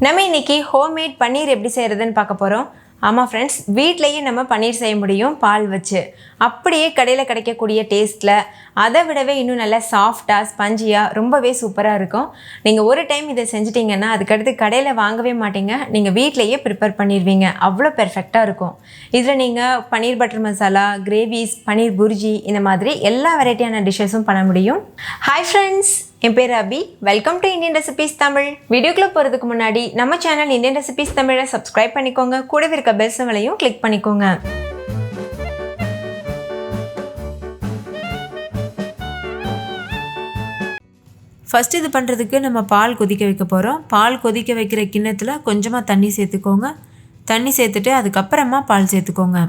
நம்ம இன்னைக்கு ஹோம்மேட் பன்னீர் எப்படி செய்கிறதுன்னு பார்க்க போகிறோம். ஆமாம் ஃப்ரெண்ட்ஸ், வீட்லேயே நம்ம பன்னீர் செய்ய முடியும் பால் வச்சு. அப்படியே கடையில் கிடைக்கக்கூடிய டேஸ்ட்டில் அதை விடவே இன்னும் நல்லா சாஃப்டாக ஸ்பஞ்சியாக ரொம்பவே சூப்பராக இருக்கும். நீங்கள் ஒரு டைம் இதை செஞ்சிட்டிங்கன்னா அதுக்கடுத்து கடையில் வாங்கவே மாட்டீங்க, நீங்கள் வீட்லேயே ப்ரிப்பேர் பண்ணிடுவீங்க. அவ்வளோ பெர்ஃபெக்டாக இருக்கும். இதில் நீங்கள் பன்னீர் பட்டர் மசாலா, கிரேவிஸ், பன்னீர் புர்ஜி இந்த மாதிரி எல்லா வெரைட்டியான டிஷ்ஷஸும் பண்ண முடியும். ஹாய் ஃப்ரெண்ட்ஸ், என் பேர் Abhi. Welcome to Indian recipes Tamil. வீடியோக்குள்ளே போகிறதுக்கு முன்னாடி நம்ம சேனல் இந்தியன் ரெசிபீஸ் தமிழை சப்ஸ்கிரைப் பண்ணிக்கோங்க. கூடவே இருக்க பெல் சிம்பலையும் கிளிக் பண்ணிக்கோங்க. ஃபஸ்ட் இது பண்ணுறதுக்கு நம்ம பால் கொதிக்க வைக்க போகிறோம். பால் கொதிக்க வைக்கிற கிண்ணத்தில் கொஞ்சமாக தண்ணி சேர்த்துக்கோங்க. தண்ணி சேர்த்துட்டு அதுக்கப்புறமா பால் சேர்த்துக்கோங்க.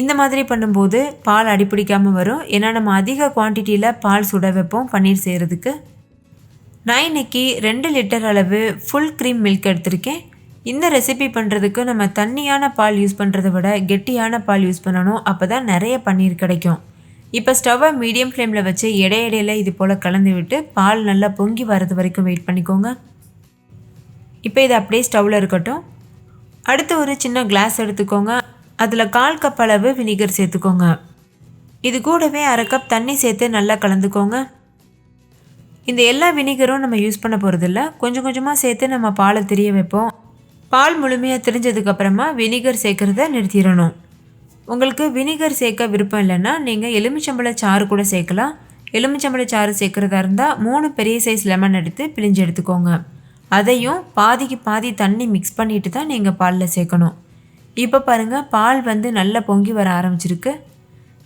இந்த மாதிரி பண்ணும்போது பால் அடிப்பிடிக்காமல் வரும். ஏன்னா நம்ம அதிக குவான்டிட்டியில் பால் சுட வைப்போம் பன்னீர் செய்கிறதுக்கு. நான் இன்றைக்கி 2 லிட்டர் அளவு ஃபுல் க்ரீம் மில்க் எடுத்திருக்கேன். இந்த ரெசிபி பண்ணுறதுக்கு நம்ம தண்ணியான பால் யூஸ் பண்ணுறதை விட கெட்டியான பால் யூஸ் பண்ணணும். அப்போ தான் நிறைய பன்னீர் கிடைக்கும். இப்போ ஸ்டவ்வை மீடியம் ஃப்ளேமில் வச்சு இடையிடையில் இது போல் கலந்து விட்டு பால் நல்லா பொங்கி வர்றது வரைக்கும் வெயிட் பண்ணிக்கோங்க. இப்போ இது அப்படியே ஸ்டவ்வில் இருக்கட்டும். அடுத்து ஒரு சின்ன கிளாஸ் எடுத்துக்கோங்க. அதில் 1/4 கப் அளவு வினிகர் சேர்த்துக்கோங்க. இது கூடவே 1/2 கப் தண்ணி சேர்த்து நல்லா கலந்துக்கோங்க. இந்த எல்லா வினிகரும் நம்ம யூஸ் பண்ண போகிறதில்ல, கொஞ்சம் கொஞ்சமாக சேர்த்து நம்ம பாலை திரிய வைப்போம். பால் முழுமையாக திரிஞ்சதுக்கப்புறமா வினிகர் சேர்க்குறத நிறுத்திடணும். உங்களுக்கு வினிகர் சேர்க்க விருப்பம் இல்லைன்னா நீங்கள் எலுமிச்சம்பழ சாறு கூட சேர்க்கலாம். எலுமிச்சம்பழ சாறு சேர்க்குறதா இருந்தால் 3 பெரிய சைஸ் லெமன் எடுத்து பிழிஞ்சு எடுத்துக்கோங்க. அதையும் பாதிக்கு பாதி தண்ணி மிக்ஸ் பண்ணிட்டு தான் நீங்கள் பாலில் சேர்க்கணும். இப்போ பாருங்கள், பால் நல்லா பொங்கி வர ஆரம்பிச்சிருக்கு.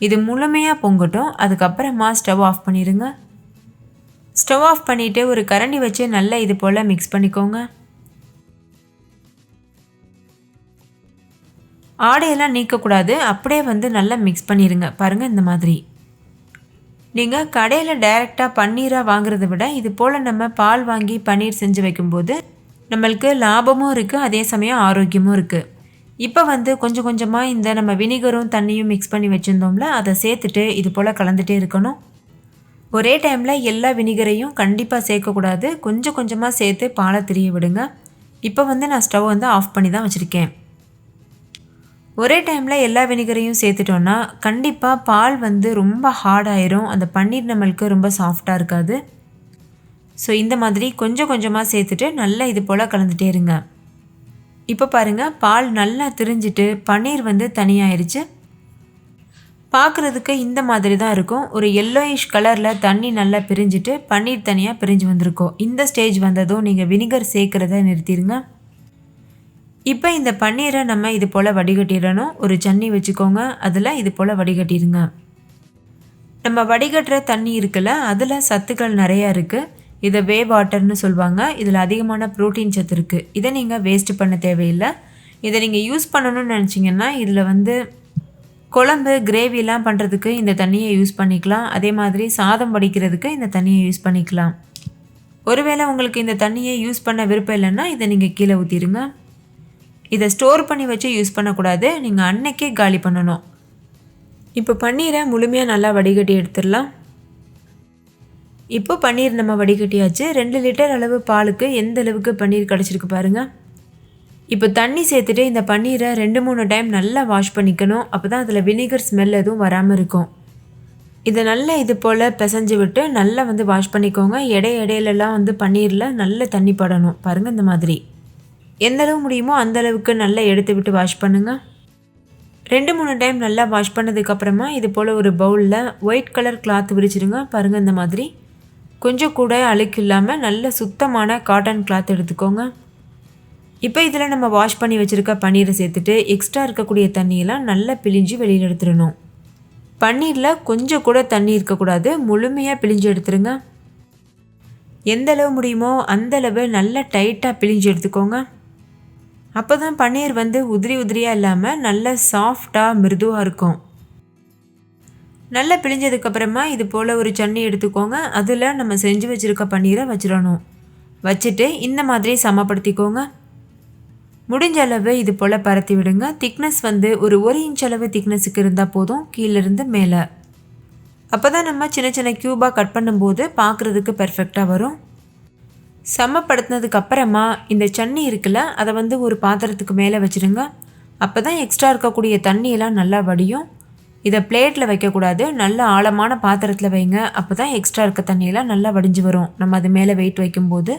இது முழுமையாக பொங்கட்டும். அதுக்கப்புறமா ஸ்டவ் ஆஃப் பண்ணிடுங்க. ஸ்டவ் ஆஃப் பண்ணிவிட்டு ஒரு கரண்டி வச்சு நல்லா இது போல் மிக்ஸ் பண்ணிக்கோங்க. ஆடையெல்லாம் நீக்கக்கூடாது, அப்படியே நல்லா மிக்ஸ் பண்ணிடுங்க. பாருங்கள், இந்த மாதிரி. நீங்கள் கடையில் டைரெக்டாக பன்னீராக வாங்குறத விட இது போல் நம்ம பால் வாங்கி பன்னீர் செஞ்சு வைக்கும்போது நம்மளுக்கு லாபமும் இருக்குது, அதே சமயம் ஆரோக்கியமும் இருக்குது. இப்போ கொஞ்சம் கொஞ்சமாக இந்த நம்ம வினிகரும் தண்ணியும் மிக்ஸ் பண்ணி வச்சுருந்தோம்ல, அதை சேர்த்துட்டு இது போல் கலந்துகிட்டே இருக்கணும். ஒரே டைமில் எல்லா வினிகரையும் கண்டிப்பாக சேர்க்கக்கூடாது, கொஞ்சம் கொஞ்சமாக சேர்த்து பாலை திரிய விடுங்க. இப்போ நான் ஸ்டவ் ஆஃப் பண்ணி தான் வச்சுருக்கேன். ஒரே டைமில் எல்லா வினிகரையும் சேர்த்துட்டோன்னா கண்டிப்பாக பால் ரொம்ப ஹார்டாயிரும், அந்த பன்னீர் நம்மளுக்கு ரொம்ப சாஃப்டாக இருக்காது. ஸோ இந்த மாதிரி கொஞ்சம் கொஞ்சமாக சேர்த்துட்டு நல்லா இது போல் கலந்துகிட்டே இருங்க. இப்போ பாருங்கள், பால் நல்லா திரிஞ்சிட்டு பன்னீர் தனியாகிருச்சு. பார்க்குறதுக்கு இந்த மாதிரி தான் இருக்கும். ஒரு yellowish கலரில் தண்ணி நல்லா பிரிஞ்சிட்டு பன்னீர் தனியாக பிரிஞ்சு வந்திருக்கும். இந்த ஸ்டேஜ் வந்ததும் நீங்கள் வினிகர் சேர்க்குறத நிறுத்திடுங்க. இப்போ இந்த பன்னீரை நம்ம இது போல் வடிகட்டிடணும். ஒரு சன்னி வச்சுக்கோங்க, அதில் இது போல் வடிகட்டிடுங்க. நம்ம வடிகட்டுற தண்ணி இருக்குல்ல, அதில் சத்துக்கள் நிறையா இருக்குது. இதை வே வாட்டர்னு சொல்லுவாங்க. இதில் அதிகமான ப்ரோட்டீன் சத்து இருக்குது. இதை நீங்கள் வேஸ்ட்டு பண்ண தேவையில்லை. இதை நீங்கள் யூஸ் பண்ணணும்னு நினச்சிங்கன்னா இதில் குழம்பு கிரேவிலாம் பண்ணுறதுக்கு இந்த தண்ணியை யூஸ் பண்ணிக்கலாம். அதே மாதிரி சாதம் வடிக்கிறதுக்கு இந்த தண்ணியை யூஸ் பண்ணிக்கலாம். ஒருவேளை உங்களுக்கு இந்த தண்ணியை யூஸ் பண்ண விருப்பம் இல்லைன்னா இதை நீங்கள் கீழே ஊற்றிடுங்க. இதை ஸ்டோர் பண்ணி வச்சு யூஸ் பண்ணக்கூடாது, நீங்கள் அன்னைக்கே காலி பண்ணணும். இப்போ பன்னீரை முழுமையாக நல்லா வடிகட்டி எடுத்துடலாம். இப்போ பன்னீர் நம்ம வடிகட்டியாச்சு. 2 லிட்டர் அளவு பாலுக்கு எந்த அளவுக்கு பன்னீர் கிடச்சிருக்கு பாருங்கள். இப்போ தண்ணி சேர்த்துட்டு இந்த பன்னீரை 2-3 டைம் நல்லா வாஷ் பண்ணிக்கணும். அப்போ தான் அதில் வினிகர் ஸ்மெல் எதுவும் வராமல் இருக்கும். இதை நல்லா இது போல் பிசைஞ்சு விட்டு நல்லா வாஷ் பண்ணிக்கோங்க. இடையிலலாம் பன்னீரில் நல்ல தண்ணி படணும். பாருங்கள், இந்த மாதிரி எந்தளவு முடியுமோ அந்தளவுக்கு நல்லா எடுத்து விட்டு வாஷ் பண்ணுங்கள். 2-3 டைம் நல்லா வாஷ் பண்ணதுக்கப்புறமா இது போல் ஒரு பவுலில் ஒயிட் கலர் கிளாத் விரிச்சிடுங்க. பாருங்கள், இந்த மாதிரி கொஞ்சம் கூட அழுக்கு இல்லாமல் நல்ல சுத்தமான காட்டன் கிளாத் எடுத்துக்கோங்க. இப்போ இதில் நம்ம வாஷ் பண்ணி வச்சுருக்க பன்னீரை சேர்த்துட்டு எக்ஸ்ட்ரா இருக்கக்கூடிய தண்ணியெல்லாம் நல்லா பிழிஞ்சு வெளியில் எடுத்துடணும். பன்னீரில் கொஞ்சம் கூட தண்ணி இருக்கக்கூடாது, முழுமையாக பிழிஞ்சு எடுத்துருங்க. எந்த அளவு முடியுமோ அந்தளவு நல்லா டைட்டாக பிழிஞ்சு எடுத்துக்கோங்க. அப்போ தான் பன்னீர் உதிரி உதிரியாக இல்லாமல் நல்ல சாஃப்டாக மிருதுவாக இருக்கும். நல்லா பிழிஞ்சதுக்கப்புறமா இது போல் ஒரு சன்னி எடுத்துக்கோங்க. அதில் நம்ம செஞ்சு வச்சுருக்க பன்னீரை வச்சிடணும். வச்சுட்டு இந்த மாதிரி சமப்படுத்திக்கோங்க. முடிஞ்ச அளவு இது போல் பரத்தி விடுங்க. திக்னஸ் ஒரு 1 இன்ச் அளவு திக்னஸுக்கு இருந்தால் போதும், கீழேருந்து மேலே. அப்போ தான் நம்ம சின்ன சின்ன க்யூபாக கட் பண்ணும்போது பார்க்குறதுக்கு பெர்ஃபெக்டாக வரும். சமப்படுத்தினதுக்கு அப்புறமா இந்த சட்னி இருக்குல்ல, அதை வந்து ஒரு பாத்திரத்துக்கு மேலே வச்சுடுங்க. அப்போ தான் எக்ஸ்ட்ரா இருக்கக்கூடிய தண்ணியெல்லாம் நல்லா வடியும். இதை பிளேட்டில் வைக்கக்கூடாது, நல்ல ஆழமான பாத்திரத்தில் வைங்க. அப்போ தான் எக்ஸ்ட்ரா இருக்க தண்ணியெல்லாம் நல்லா வடிஞ்சு வரும் நம்ம அது மேலே வெயிட் வைக்கும்போது.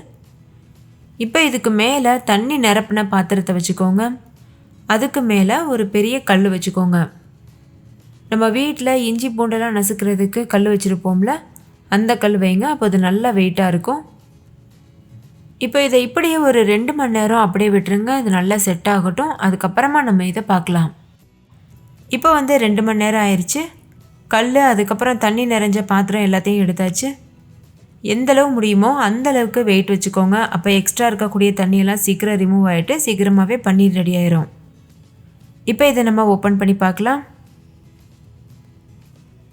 இப்போ இதுக்கு மேலே தண்ணி நிரப்பின பாத்திரத்தை வச்சுக்கோங்க. அதுக்கு மேலே ஒரு பெரிய கல் வச்சுக்கோங்க. நம்ம வீட்டில் இஞ்சி பூண்டெல்லாம் நசுக்கிறதுக்கு கல் வச்சுருப்போம்ல, அந்த கல் வைங்க. அப்போ அது நல்லா வெயிட்டாக இருக்கும். இப்போ இதை இப்படியே ஒரு 2 மணி நேரம் அப்படியே விட்டுருங்க. இது நல்லா செட் ஆகட்டும். அதுக்கப்புறமா நம்ம இதை பார்க்கலாம். இப்போ வந்து 2 மணி நேரம் ஆயிடுச்சு. கல் அதுக்கப்புறம் தண்ணி நிறைஞ்ச பாத்திரம் எல்லாத்தையும் எடுத்தாச்சு. எந்தளவு முடியுமோ அந்தளவுக்கு வெயிட் வச்சுக்கோங்க. அப்போ எக்ஸ்ட்ரா இருக்கக்கூடிய தண்ணியெல்லாம் சீக்கிரம் ரிமூவ் ஆகிட்டு சீக்கிரமாகவே பன்னீர் ரெடி ஆயிரும். இப்போ இதை நம்ம ஓப்பன் பண்ணி பார்க்கலாம்.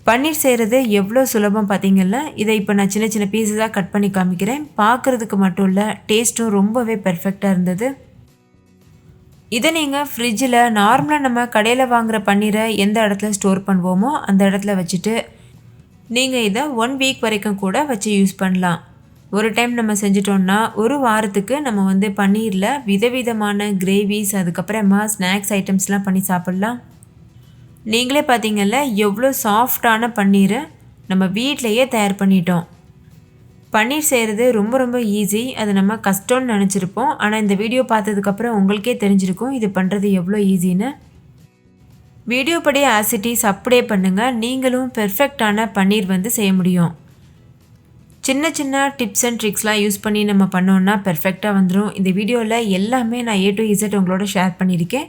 பன்னீர் செய்கிறது எவ்வளோ சுலபம் பார்த்தீங்கல்ல. இதை இப்போ நான் சின்ன சின்ன பீஸஸாக கட் பண்ணி காமிக்கிறேன். பார்க்குறதுக்கு மட்டும் இல்லை, டேஸ்ட்டும் ரொம்பவே பெர்ஃபெக்டாக இருந்தது. இதை நீங்கள் ஃப்ரிட்ஜில் நார்மலாக நம்ம கடையில் வாங்குகிற பன்னீரை எந்த இடத்துல ஸ்டோர் பண்ணுவோமோ அந்த இடத்துல வச்சுட்டு நீங்கள் இதை 1 வீக் வரைக்கும் கூட வச்சு யூஸ் பண்ணலாம். ஒரு டைம் நம்ம செஞ்சிட்டோம்னா ஒரு வாரத்துக்கு நம்ம வந்து பன்னீரில் விதவிதமான கிரேவிஸ் அதுக்கப்புறமா ஸ்நாக்ஸ் ஐட்டம்ஸ்லாம் பண்ணி சாப்பிட்லாம். நீங்களே பார்த்தீங்கல்ல எவ்வளோ சாஃப்டான பன்னீரை நம்ம வீட்டிலையே தயார் பண்ணிட்டோம். பன்னீர் செய்கிறது ரொம்ப ரொம்ப ஈஸி. அது நம்ம கஷ்டம்னு நினச்சிருப்போம். ஆனால் இந்த வீடியோ பார்த்ததுக்கப்புறம் உங்களுக்கே தெரிஞ்சிருக்கும் இது பண்ணுறது எவ்வளோ ஈஸின்னு. வீடியோ படி ஆசிட்டிஸ் அப்படியே பண்ணுங்கள். நீங்களும் பெர்ஃபெக்டான பன்னீர் வந்து செய்ய முடியும். சின்ன சின்ன டிப்ஸ் அண்ட் ட்ரிக்ஸ்லாம் யூஸ் பண்ணி நம்ம பண்ணோன்னா பெர்ஃபெக்டாக வந்துடும். இந்த வீடியோவில் எல்லாமே நான் A to Z உங்களோட ஷேர் பண்ணியிருக்கேன்.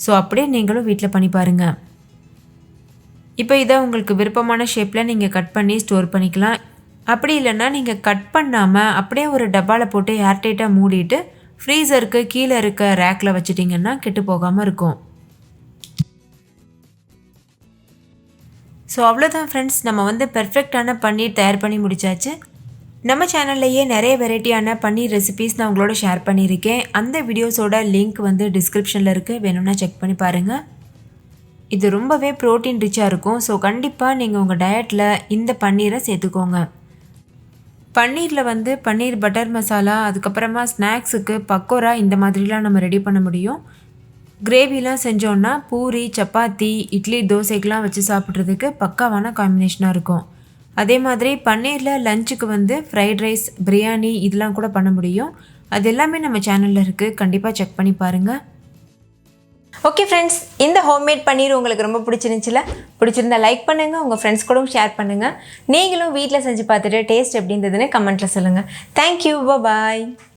ஸோ அப்படியே நீங்களும் வீட்டில் பண்ணி பாருங்கள். இப்போ இதை உங்களுக்கு விருப்பமான ஷேப்பில் நீங்கள் கட் பண்ணி ஸ்டோர் பண்ணிக்கலாம். அப்படி இல்லைன்னா நீங்கள் கட் பண்ணாமல் அப்படியே ஒரு டப்பாவில் போட்டு ஏர்டைட்டாக மூடிட்டு ஃப்ரீசருக்கு கீழே இருக்க ரேக்கில் வச்சிட்டிங்கன்னா கெட்டு போகாமல் இருக்கும். ஸோ அவ்வளோதான் ஃப்ரெண்ட்ஸ், நம்ம வந்து பெர்ஃபெக்டான பன்னீர் தயார் பண்ணி முடிச்சாச்சு. நம்ம சேனல்லையே நிறைய வெரைட்டியான பன்னீர் ரெசிபீஸ் நான் உங்களோட ஷேர் பண்ணியிருக்கேன். அந்த வீடியோஸோட லிங்க் வந்து டிஸ்கிரிப்ஷனில் இருக்குது, வேணும்னா செக் பண்ணி பாருங்கள். இது ரொம்பவே ப்ரோட்டீன் ரிச்சாக இருக்கும். ஸோ கண்டிப்பாக நீங்கள் உங்கள் டயட்டில் இந்த பன்னீரை சேர்த்துக்கோங்க. பன்னீரில் வந்து பன்னீர் பட்டர் மசாலா அதுக்கப்புறமா ஸ்நாக்ஸுக்கு பக்கோடா இந்த மாதிரிலாம் நம்ம ரெடி பண்ண முடியும். கிரேவிலாம் செஞ்சோன்னா பூரி சப்பாத்தி இட்லி தோசைக்கெலாம் வச்சு சாப்பிட்றதுக்கு பக்காவான காம்பினேஷனாக இருக்கும். அதே மாதிரி பன்னீரில் லஞ்சுக்கு வந்து ஃப்ரைட் ரைஸ் பிரியாணி இதெல்லாம் கூட பண்ண முடியும். அது எல்லாமே நம்ம சேனலில் இருக்குது, கண்டிப்பாக செக் பண்ணி பாருங்கள். ஓகே ஃப்ரெண்ட்ஸ், இந்த ஹோம்மேட் பன்னீர் உங்களுக்கு ரொம்ப பிடிச்சிருந்தா லைக் பண்ணுங்கள், உங்கள் ஃப்ரெண்ட்ஸ் கூட ஷேர் பண்ணுங்கள். நீங்களும் வீட்டில் செஞ்சு பார்த்துட்டு டேஸ்ட் எப்படி இருந்ததுன்னு கமெண்ட்டில் சொல்லுங்கள். தேங்க்யூ, பாய்.